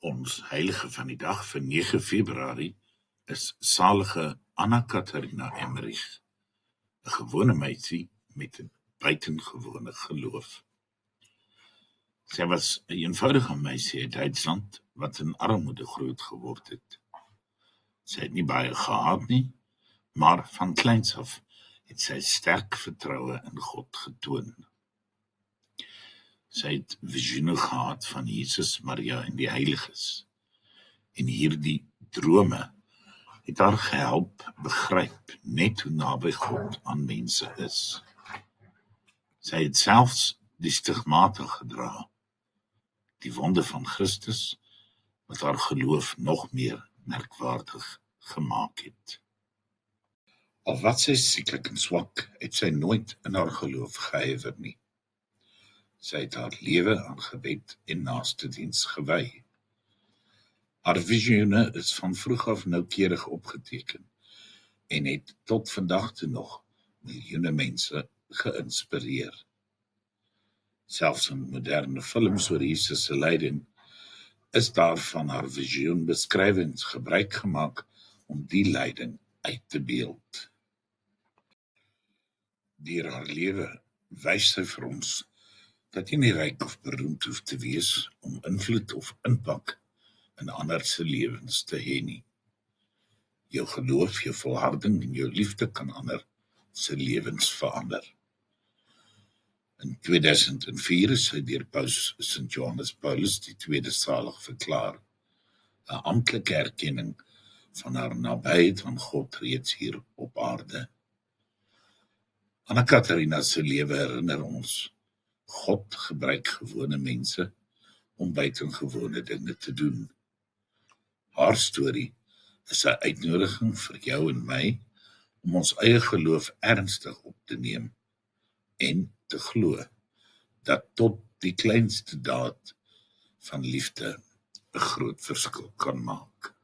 Ons heilige van die dag vir 9 Februarie is salige Anna-Katharina Emmerich, 'n gewone meisie met 'n buitengewone geloof. Sy was 'n eenvoudige meisie uit Duitsland wat in armoede groot geword het. Sy het nie baie gehad nie, maar van kleins af het sy sterk vertroue in God getoon. Sy het visioene gehad van Jesus, Maria en die heiliges. En hierdie drome het haar gehelp begryp net hoe naby God aan mense is. Sy het selfs die stigmata gedra, die wonde van Christus, wat haar geloof nog meer merkwaardig gemaak het. Al wat sy sieklik en swak, het sy nooit in haar geloof gehuiwer nie. Sy het haar lewe aan gebed en naastediens gewy. Haar visioene is van vroeg af noukeurig opgeteken en het tot vandag toe nog miljoene mense geïnspireer. Selfs in moderne films oor Jesus se lyding is daar van haar visioenbeskrywings gebruik gemaak om die lyding uit te beeld. Deur haar lewe wys sy vir ons dat jy nie ryk of beroemd hoef te wees om invloed of impak in ander se lewens te hê nie. Jou geloof, jou volharding en jou liefde kan ander se lewens verander. In 2004 is sy deur Paus Sint Johannes Paulus II salig verklaar, 'n amptelike erkenning van haar nabyheid aan God reeds hier op aarde. Anna-Katharina se lewe herinner ons, God gebruik gewone mense om buitengewone dinge te doen. Haar storie is 'n uitnodiging vir jou en my om ons eie geloof ernstig op te neem en te glo dat tot die kleinste daad van liefde 'n groot verskil kan maak.